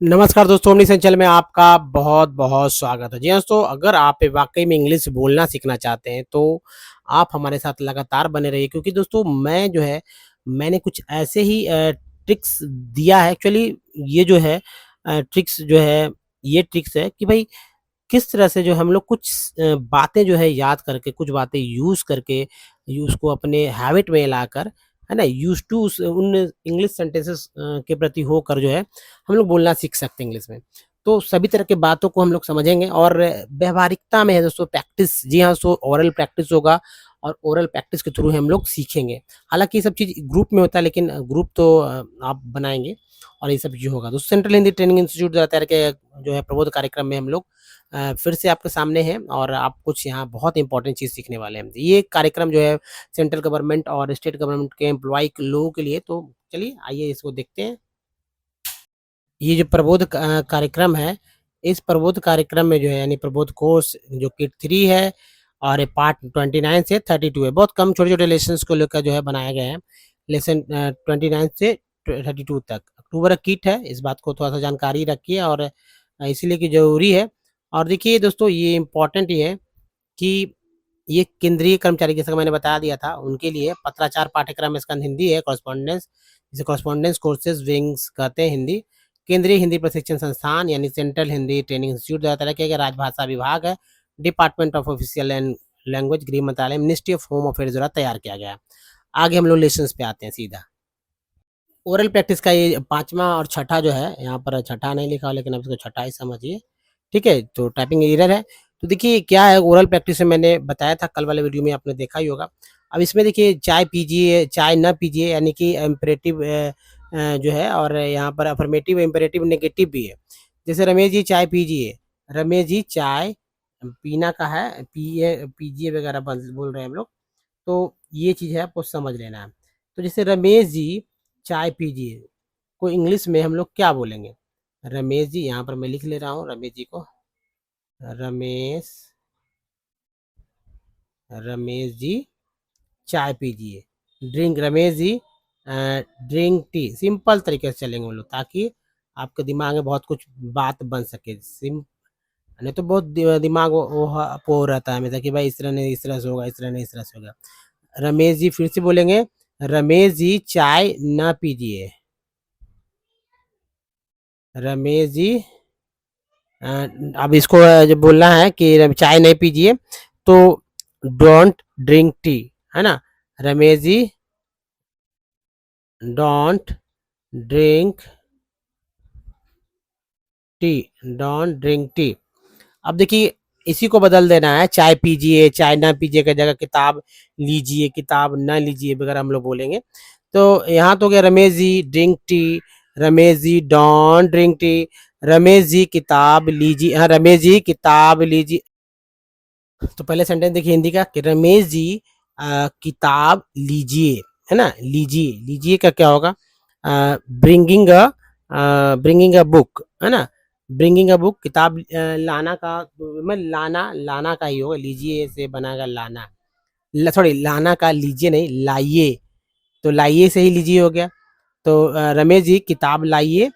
नमस्कार दोस्तों, ओमनी संचल में आपका बहुत बहुत स्वागत है। जी हाँ दोस्तों, अगर आप वाकई में इंग्लिश बोलना सीखना चाहते हैं तो आप हमारे साथ लगातार बने रहिए, क्योंकि दोस्तों मैंने कुछ ऐसे ही ट्रिक्स दिया है। एक्चुअली ये जो है ट्रिक्स जो है, ये ट्रिक्स है कि भाई किस तरह से जो हम लोग कुछ बातें जो है याद करके, कुछ बातें यूज़ करके उसको अपने हैबिट में लाकर, है ना, यूज़ टू उन इंग्लिश सेंटेंसेस के प्रति होकर जो है हम लोग बोलना सीख सकते हैं इंग्लिश में। तो सभी तरह की बातों को हम लोग समझेंगे और व्यावहारिकता में है दोस्तों प्रैक्टिस। जी हाँ, सो ओरल प्रैक्टिस होगा और ओरल प्रैक्टिस के थ्रू हम लोग सीखेंगे। हालाँकि ये सब चीज़ ग्रुप में होता है, लेकिन ग्रुप तो आप बनाएँगे और ये सब चीज़ होगा। तो सेंट्रल हिंदी ट्रेनिंग इंस्टीट्यूट द्वारा के जो है प्रबोध कार्यक्रम में हम लोग फिर से आपके सामने हैं और आप कुछ यहाँ बहुत इंपॉर्टेंट चीज़ सीखने वाले हैं। ये कार्यक्रम जो है सेंट्रल गवर्नमेंट और स्टेट गवर्नमेंट के एम्प्लॉयी लोगों के लिए, तो चलिए आइए इसको देखते हैं। ये जो प्रबोध कार्यक्रम है, इस प्रबोध कार्यक्रम में जो है यानी प्रबोध कोर्स जो किट 3 है और पार्ट 29 से 32 है। बहुत कम छोटे-छोटे लेसन्स को लेकर जो है बनाए गए हैं। लेसन 29 से 32 तक। अक्टूबर का किट है, इस बात को थोड़ा-सा जानकारी रखिए और इसीलिए कि ज़रूरी है। और देखिए दोस्तों, ये इम्पोर्टेंट ये है कि ये केंद्रीय कर्मचारी, जैसा कि मैंने बता दिया था, उनके लिए पत्राचार पाठ्यक्रम स्कंद हिंदी है, कॉरेस्पॉन्डेंस, जिसे कॉरेस्पॉन्डेंस कोर्सेज़ विंग्स कहते हैं हिंदी। केंद्रीय हिंदी प्रशिक्षण संस्थान यानी सेंट्रल हिंदी ट्रेनिंग इंस्टीट्यूट द्वारा तैयार किया गया राजभाषा विभाग है, department of official and language, गृह मंत्रालय, मिनिस्ट्री ऑफ होम अफेयर्स द्वारा तैयार किया गया है। आगे हम लोग लेसन्स पे आते हैं सीधा। ओरल प्रैक्टिस का ये 5वां और छठा जो है, यहाँ पर छठा नहीं लिखा हुआ, लेकिन आप इसको छठा ही समझिए, ठीक है? तो टाइपिंग एरर है। तो देखिए क्या है, ओरल प्रैक्टिस में मैंने बताया था कल वाले वीडियो में, आपने देखा ही होगा। अब इसमें देखिए चाय पीजिए, चाय ना पीजिए, यानी कि इम्पेरेटिव जो है, और यहाँ पर अफ़र्मेटिव, इम्पेरेटिव, नेगेटिव भी है। जैसे रमेश जी चाय पीजिए, रमेश जी चाय पीना का है, पिए पीजिए वगैरह बोल रहे हैं हम लोग। तो ये चीज़ है, आपको समझ लेना है। तो जैसे रमेश जी चाय पीजिए को इंग्लिश में हम लोग क्या बोलेंगे? रमेश जी, यहाँ पर मैं लिख ले रहा हूँ रमेश जी को। रमेश रमेश जी चाय पीजिए। Ramesh ji drink T. Simple तरीके से चलेंगे हम लोग, ताकि आपके दिमाग में बहुत कुछ बात बन सके। नहीं तो बहुत दिमाग वो रहता है हमेशा कि भाई इस तरह नहीं, इस तरह से होगा, इस तरह नहीं, इस तरह से होगा। रमेश जी, फिर से बोलेंगे, रमेश जी चाय ना पीजिए। रमेश जी अब इसको जब बोलना है कि चाय नहीं पीजिए, तो डोंट ड्रिंक टी, है ना? Ramesh ji don't drink tea, don't drink tea. अब देखिए इसी को बदल देना है, चाय पीजिए, चाय ना पीजिए की जगह किताब लीजिए, किताब ना लीजिए वगैरह हम लोग बोलेंगे। तो यहाँ तो हो गया Ramesh ji drink tea, Ramesh ji don't drink tea, Ramesh ji किताब लीजिए, हाँ रमेश जी किताब लीजिए। तो पहले सेंटेंस देखिए हिंदी का कि रमेश जी किताब लीजिए, है ना? लीजिए, लीजिए का क्या होगा? ब्रिंगिंग ब्रिंगिंग अ बुक, है ना? ब्रिंगिंग अ बुक, किताब लाना का, मैं लाना लाना का ही होगा, लीजिए से बनाएगा लाना। सॉरी, लाना का लीजिए नहीं, लाइए। तो लाइए से ही लीजिए हो गया। तो रमेश जी किताब लाइए।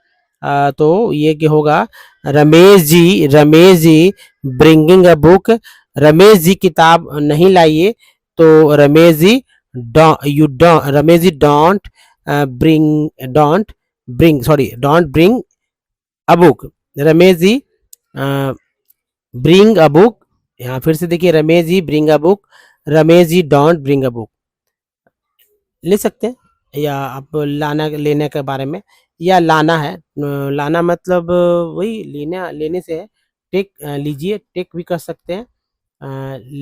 तो ये क्या होगा? Ramesh ji bringing a book. Ramesh ji किताब नहीं लाइए, तो Ramesh ji Ramesh ji don't bring a book. Ramesh ji bring a book. यहाँ फिर से देखिए, Ramesh ji bring a book, Ramesh ji don't bring a book ले सकते हैं, या आप लाना लेने के बारे में, या लाना है, लाना मतलब वही लेना, लेने से है। टेक लीजिए, टेक भी कर सकते हैं,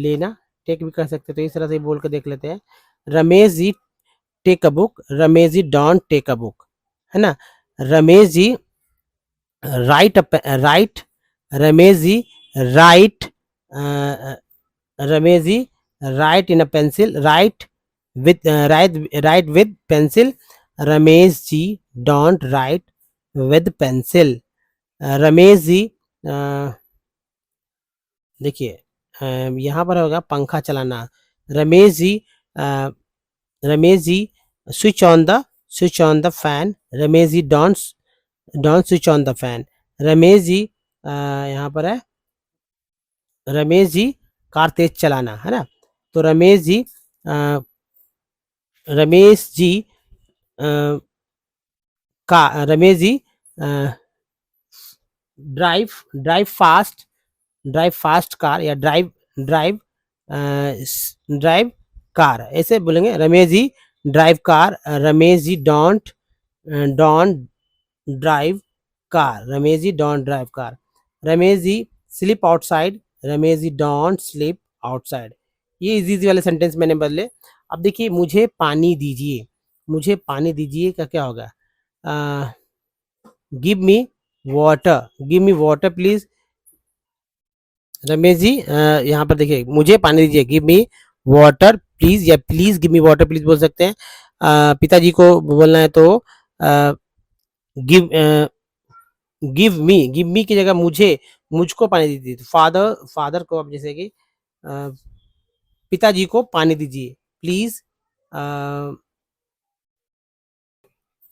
लेना टेक भी कर सकते हैं। तो इस तरह से बोल के देख लेते हैं। Ramesh ji take a book, Ramesh ji don't take a book, है ना? Ramesh ji write, Ramesh ji write, Ramesh ji write in a pencil, write with pencil. Ramesh ji don't write with pencil. Ramesh ji देखिए यहाँ पर होगा पंखा चलाना। Ramesh ji uh, Ramesh ji switch on the fan. Ramesh ji don't don't switch on the fan. Ramesh ji यहाँ पर है रमेश जी कार तेज चलाना, है ना? तो uh, Ramesh ji uh, Ramesh ji drive drive fast drive fast car, या ड्राइव ड्राइव ड्राइव कार, ऐसे बोलेंगे। Ramesh ji drive car, Ramesh ji don't drive car, Ramesh ji don't drive car. Ramesh ji sleep outside, Ramesh ji don't sleep outside. ये इजी इजी वाले सेंटेंस मैंने बदले। अब देखिए, मुझे पानी दीजिए, मुझे पानी दीजिए का क्या होगा? Give me water, give me water please. Ramesh ji यहाँ पर देखिए, मुझे पानी दीजिए, गिव मी वाटर प्लीज, या please give me water please बोल सकते हैं। पिताजी को बोलना है तो गिव गिव मी की जगह मुझे, मुझको पानी दीजिए। तो फादर फादर को अब जैसे कि अ, पिताजी को पानी दीजिए प्लीज।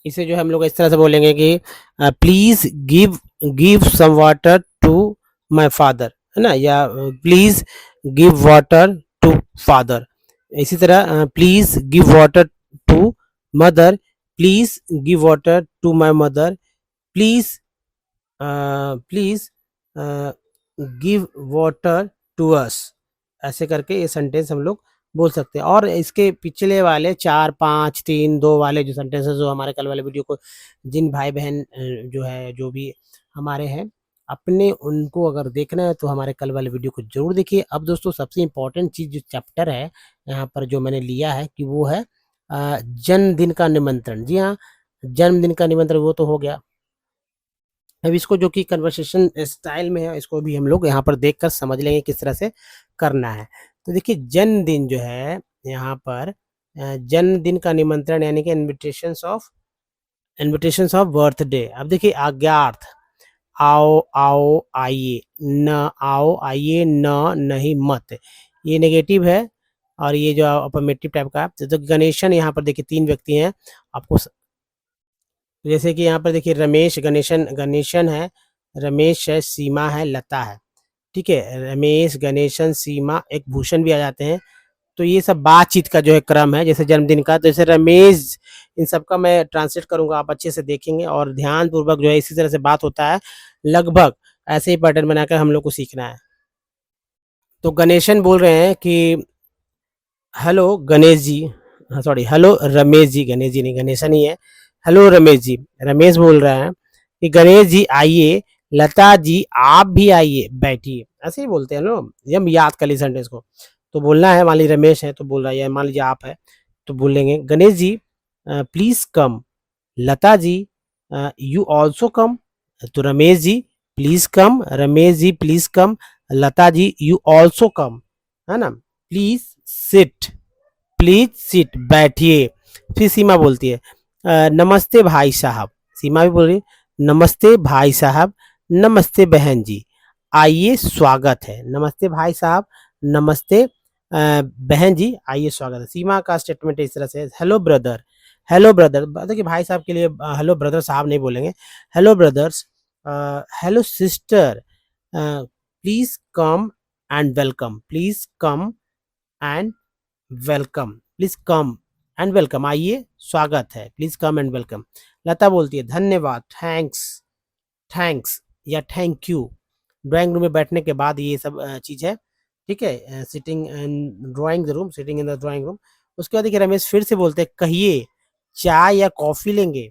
इसे जो है हम लोग इस तरह से बोलेंगे कि please give give some water to my father, है ना? या please give water to father. इसी तरह please give water to mother, please give water to my mother, please please give water to us. ऐसे करके ये सेंटेंस हम लोग बोल सकते हैं। और इसके पिछले वाले 4, 5, 3, 2 वाले जो सेंटेंसेस जो हमारे कल वाले वीडियो को जिन भाई बहन जो है जो भी हमारे हैं अपने, उनको अगर देखना है तो हमारे कल वाले वीडियो को जरूर देखिए। अब दोस्तों, सबसे इम्पोर्टेंट चीज़ जो चैप्टर है यहाँ पर जो मैंने लिया है कि वो है जन्मदिन का निमंत्रण। जी हाँ, जन्मदिन का निमंत्रण वो तो हो गया। अब इसको जो कि कन्वर्सेशन स्टाइल में है, इसको भी हम लोग यहाँ पर देखकर समझ लेंगे किस तरह से करना है। तो देखिए, जन्मदिन जो है यहाँ पर जन्मदिन का निमंत्रण यानी कि इन्विटेशंस ऑफ बर्थडे। अब देखिए, आज्ञार्थ, आओ आओ आइए, न आओ आइए, न नहीं मत, ये नेगेटिव है। और ये जो अफर्मेटिव टाइप का है। तो गणेशन, यहाँ पर देखिए 3 व्यक्ति हैं आपको जैसे कि यहाँ पर देखिए, रमेश गणेशन गणेशन है, रमेश है, सीमा है, लता है। ठीक है, रमेश गणेशन सीमा, एक भूषण भी आ जाते हैं। तो ये सब बातचीत का जो है क्रम है, जैसे जन्मदिन का। तो जैसे रमेश, इन सब का मैं ट्रांसलेट करूंगा, आप अच्छे से देखेंगे और ध्यान पूर्वक जो है इसी तरह से बात होता है। लगभग ऐसे ही पैटर्न बनाकर हम लोग को सीखना है। तो गणेशन बोल रहे हैं कि हेलो गणेश जी, हाँ सॉरी, हेलो रमेश जी, गणेश जी नहीं, गणेशन ही है। हेलो रमेश जी, रमेश बोल रहे हैं कि गणेश जी आइए, लता जी आप भी आइए, बैठिए। ऐसे ही बोलते हैं लोग, हम याद कर ली सेंटेंस को। तो बोलना है, मान लीजिए रमेश है तो बोल रहा है, मान लीजिए आप है तो बोलेंगे Ganesh ji please come, Lata ji you also come. तो Ramesh ji please come, Ramesh ji please come, Lata ji you also come, है ना? प्लीज सिट, प्लीज सिट, बैठिए। फिर सीमा बोलती है नमस्ते भाई साहब, सीमा भी बोल रही है नमस्ते भाई साहब, नमस्ते बहन जी, आइए स्वागत है। नमस्ते भाई साहब, नमस्ते बहन जी, आइए स्वागत है। सीमा का स्टेटमेंट इस तरह से, हेलो ब्रदर, हेलो ब्रदर। देखिए, भाई साहब के लिए हेलो ब्रदर साहब नहीं बोलेंगे, hello brothers, hello sister, please come and welcome, please come and welcome, please come and welcome, आइए स्वागत है, प्लीज कम एंड वेलकम। लता बोलती है धन्यवाद, थैंक्स, थैंक्स या थैंक यू। ड्राइंग रूम में बैठने के बाद ये सब चीज है। ठीक है, sitting in drawing room, sitting in the drawing room. उसके बाद देखिए, रमेश फिर से बोलते हैं कहिए चाय या कॉफी लेंगे।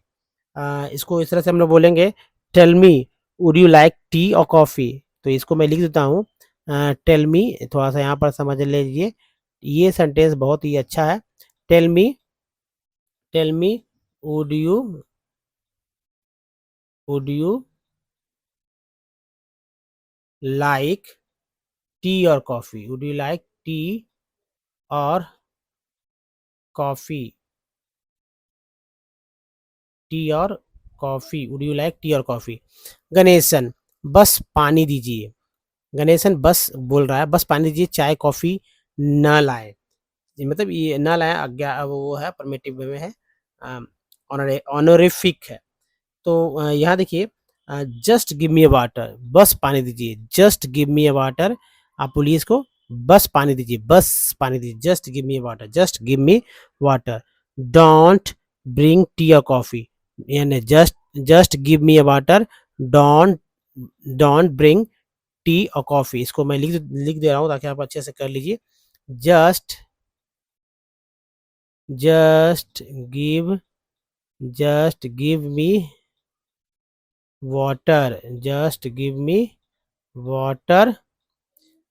इसको इस तरह से हम लोग बोलेंगे, tell me would you like tea और कॉफी। तो इसको मैं लिख देता हूँ, टेल मी, थोड़ा सा यहाँ पर समझ लीजिए, ये सेंटेंस बहुत ही अच्छा है। Tell me, tell me would you like tea और coffee, would you like tea और कॉफी, टी और coffee, would you like tea और कॉफी। गणेशन, बस पानी दीजिए, गणेशन बस बोल रहा है, बस पानी दीजिए, चाय कॉफी न लाए। मतलब ये न लाए, आज्ञा वो है, परमिटिव में है, ऑनरिफिक है। तो यहाँ देखिए, जस्ट गिव मी अ वाटर, बस पानी दीजिए, जस्ट गिव मी अ वाटर, आप बोलिए इसको, बस पानी दीजिए, बस पानी दीजिए, just give me a water, just give me water. Don't bring tea और कॉफी, यानी just just give me a water, don't don't bring tea और कॉफी। इसको मैं लिख दे रहा हूँ ताकि आप अच्छे से कर लीजिए। Just just give just give me water, just give me water,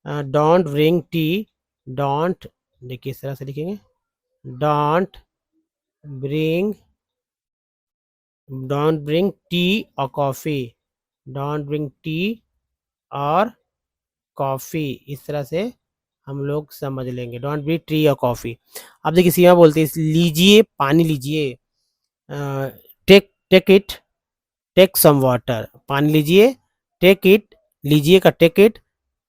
don't bring tea, don't, देखिए इस तरह से लिखेंगे, don't bring don't bring tea और कॉफ़ी, डोंट ब्रिंग टी और कॉफ़ी, इस तरह से हम लोग समझ लेंगे, डोंट ब्रिंग टी और कॉफ़ी। अब देखिए सीमा बोलते हैं लीजिए पानी लीजिए, take take it, take some water, पानी लीजिए, टेक इट, लीजिए का take it,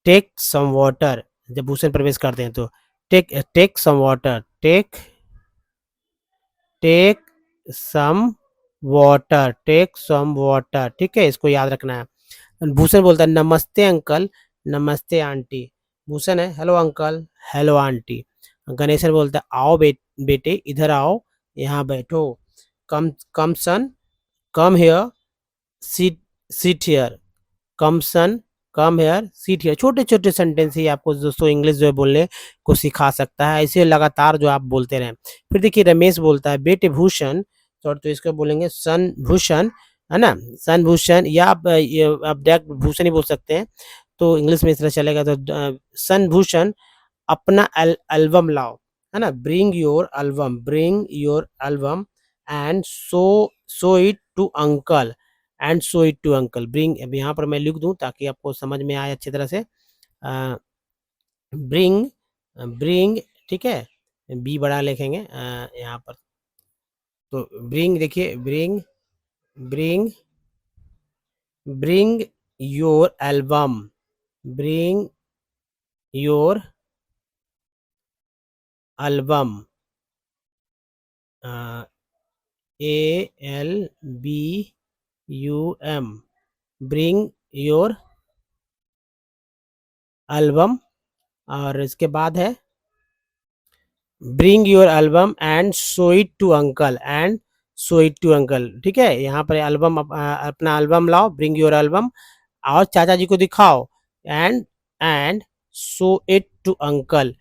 take some water, जब भूषण प्रवेश करते हैं तो take take some water, take take some water, take some water, ठीक है, इसको याद रखना है। भूषण बोलता है नमस्ते अंकल, नमस्ते आंटी, भूषण है hello uncle, hello aunty. Ganeshan बोलता है आओ बेटे इधर आओ, यहाँ बैठो, come come son, come here, sit sit here, come son, come here, seat here. छोटे छोटे सेंटेंस ही आपको दोस्तों इंग्लिश जो है बोलने को सिखा सकता है, ऐसे लगातार जो आप बोलते रहें। फिर देखिए रमेश बोलता है बेटे भूषण, तो इसको बोलेंगे सन भूषण, है ना, सन भूषण, या आप डायरेक्ट भूषण ही बोल सकते हैं, तो इंग्लिश में इस तरह चलेगा। तो सन भूषण अपना एल्बम लाओ, है ना, bring your album and show it to uncle, and show it to uncle, bring, अब यहाँ पर मैं लिख दूँ ताकि आपको समझ में आए अच्छी तरह से। ब्रिंग ब्रिंग, ठीक है, बी बड़ा लिखेंगे यहाँ पर, तो ब्रिंग, देखिए bring bring bring your album, bring your album, ALBUM, bring your album, और इसके बाद है bring your album and show it to uncle, and show it to uncle, ठीक है, यहाँ पर एल्बम, अपना एल्बम लाओ, ब्रिंग योर एल्बम, और चाचा जी को दिखाओ, and show it to uncle.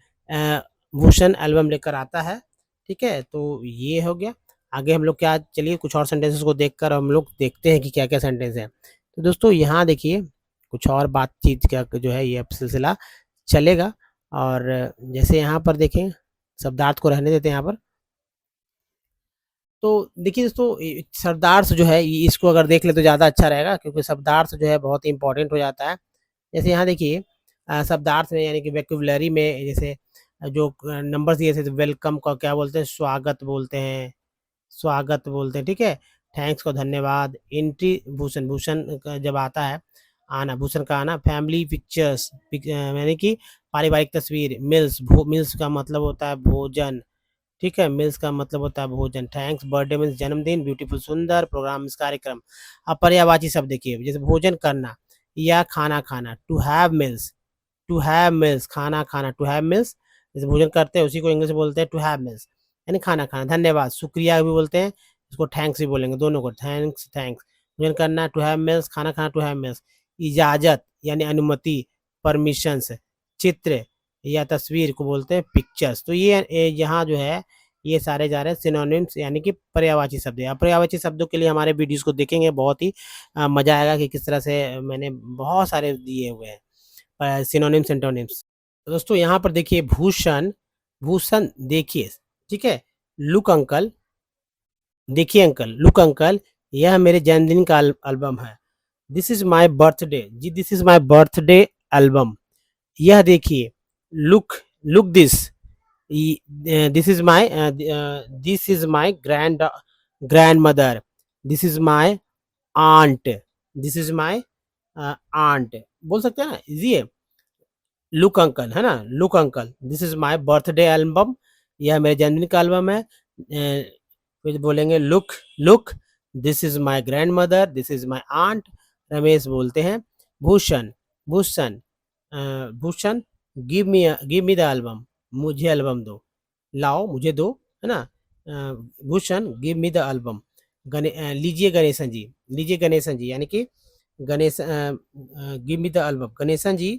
Bhushan album लेकर आता है, ठीक है, तो ये हो गया। आगे हम लोग क्या, चलिए कुछ और सेंटेंसेस को देखकर हम लोग देखते हैं कि क्या क्या सेंटेंस है। तो दोस्तों यहाँ देखिए कुछ और बातचीत का जो है ये सिलसिला चलेगा, और जैसे यहाँ पर देखें, शब्दार्थ को रहने देते हैं यहाँ पर। तो देखिए दोस्तों शब्दार्थ जो है इसको अगर देख ले तो ज़्यादा अच्छा रहेगा, क्योंकि शब्दार्थ जो है बहुत ही इंपॉर्टेंट हो जाता है। जैसे यहाँ देखिए शब्दार्थ में यानी कि वोकैब्युलरी में, जैसे जो नंबर्स दिए थे, तो वेलकम का क्या बोलते हैं, स्वागत बोलते हैं, स्वागत बोलते हैं, ठीक है, थैंक्स को धन्यवाद, एंट्री भूषण, भूषण का जब आता है, आना, भूषण का आना, फैमिली पिक्चर्स, यानी कि पारिवारिक तस्वीर, मिल्स, मिल्स का मतलब होता है भोजन, ठीक है, मील्स का मतलब होता है भोजन, थैंक्स, बर्थडे मीन्स जन्मदिन, ब्यूटीफुल सुंदर, प्रोग्राम मीन्स कार्यक्रम। अब पर्यायवाची शब्द देखिए, जैसे भोजन करना या खाना खाना, to have meals, to have meals, खाना खाना, टू हैव मील्स, जैसे भोजन करते हैं उसी को इंग्लिश में बोलते हैं टू हैव मील्स, यानी खाना खाना। धन्यवाद, शुक्रिया भी बोलते हैं, इसको थैंक्स भी बोलेंगे, दोनों को, थैंक्स थैंक्स। भोजन करना टू हैव मील्स, खाना खाना टू हैव मील्स। इजाज़त यानी अनुमति, परमिशंस, चित्र या तस्वीर को बोलते हैं पिक्चर्स। तो ये यहाँ जो है ये सारे जा रहे हैं सिनोनिम्स, यानी कि पर्यायवाची शब्द है। पर्यायवाची शब्दों के लिए हमारे वीडियोस को देखेंगे, बहुत ही मज़ा आएगा कि किस तरह से मैंने बहुत सारे दिए हुए हैं सिनोनिम्स एंटोनिम्स। तो दोस्तों यहाँ पर देखिए भूषण, भूषण देखिए, ठीक है, लुक अंकल, देखिए अंकल, लुक अंकल, यह मेरे जन्मदिन का एल्बम है, दिस इज माय बर्थडे, जी this is my birthday album, यह देखिए, look look this, this is my grandmother, this is my aunt, this is my aunt, बोल सकते हैं ना, इजी है। लुक अंकल, है ना, look uncle, this is my birthday album, यह मेरे जन्मदिन का एल्बम है। फिर बोलेंगे look look this is my grandmother, this is my aunt. Ramesh बोलते हैं Bhushan, Bhushan Bhushan give me the album, मुझे एल्बम दो, लाओ मुझे दो, है ना। Bhushan give me the album. लीजिए गणेशन जी, लीजिए गणेशन जी, यानी कि Ganesh give me the album. Ganeshan ji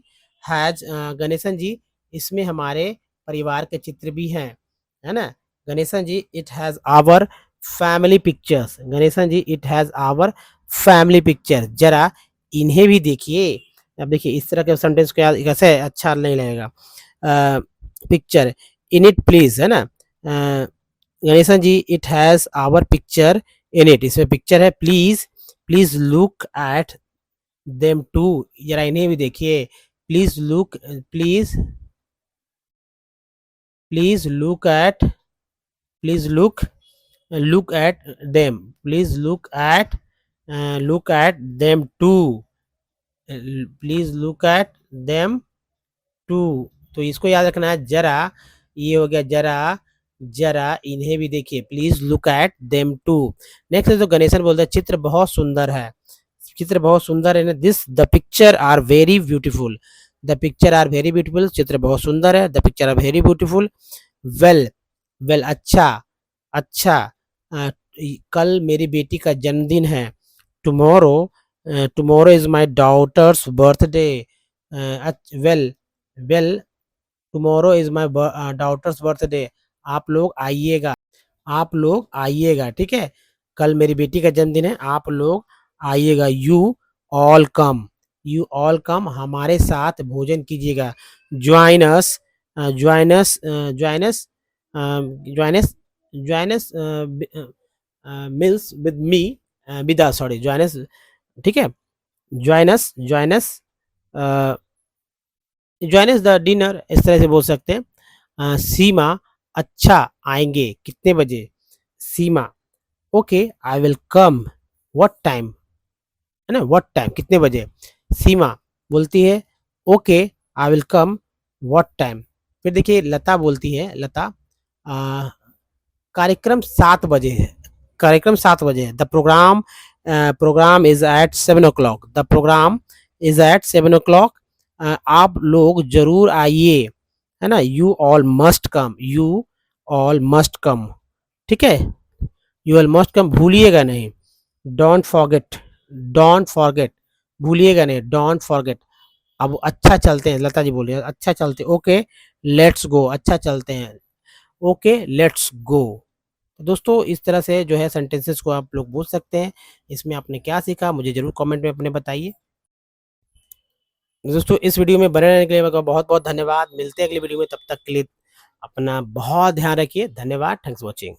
has, Ganesan जी इसमें हमारे परिवार के चित्र भी हैं, है ना। Ganeshan ji it has our family pictures, Ganeshan ji it has our family picture. जरा इन्हें भी देखिए। अब देखिए इस तरह के सेंटेंस को याद कैसे अच्छा नहीं लगेगा। पिक्चर इन इट प्लीज, है ना। Ganeshan ji it has our picture in it, इसमें पिक्चर है। Please, please look at them too, जरा इन्हें भी देखिए। Please look, please, please look at, please look, look at them, please look at them too, please look at them too। तो इसको याद रखना है। जरा, ये हो गया जरा, जरा इन्हें भी देखिए, please look at them too. Next है तो गणेशन बोलते हैं चित्र बहुत सुंदर है, चित्र बहुत सुंदर है ना। This the picture are very beautiful, the picture are very beautiful, चित्र बहुत सुंदर है, the picture are very beautiful. Well, well अच्छा, अच्छा। अ, कल मेरी बेटी का जन्मदिन है। Tomorrow, tomorrow is my daughter's birthday. Well, well tomorrow is my daughter's birthday. आप लोग आइएगा, आप लोग आइएगा, ठीक है। कल मेरी बेटी का जन्मदिन है, आप लोग आइएगा। You all come, you all come, हमारे साथ भोजन कीजिएगा। Join us, join us, join us, join us, join us meals with me, with us, sorry join us, ठीक है। Join us, join us, join us the dinner, इस तरह से बोल सकते हैं। सीमा अच्छा आएंगे कितने बजे। Seema okay I will come, what time, है ना, व्हाट टाइम कितने बजे। सीमा बोलती है okay I will come what time. फिर देखिए लता बोलती है, लता कार्यक्रम 7 बजे है, कार्यक्रम 7 बजे है। The programme, programme is at 7 o'clock, the programme is at 7 o'clock। आप लोग जरूर आइए, है ना। You all must come, you all must come, ठीक है। यू ऑल मस्ट कम, भूलिएगा नहीं। डोंट फॉरगेट, डोंट फॉरगेट, भूलिएगा नहीं, डोंट फॉरगेट। अब अच्छा चलते हैं, लता जी बोलिए अच्छा चलते, ओके लेट्स गो, अच्छा चलते हैं, ओके लेट्स गो। दोस्तों इस तरह से जो है सेंटेंसेस को आप लोग बोल सकते हैं। इसमें आपने क्या सीखा मुझे जरूर कमेंट में अपने बताइए। दोस्तों इस वीडियो में बने रहने के लिए बहुत बहुत धन्यवाद। मिलते हैं अगली वीडियो में, तब तक के लिए अपना बहुत ध्यान रखिए। धन्यवाद, थैंक्स वॉचिंग।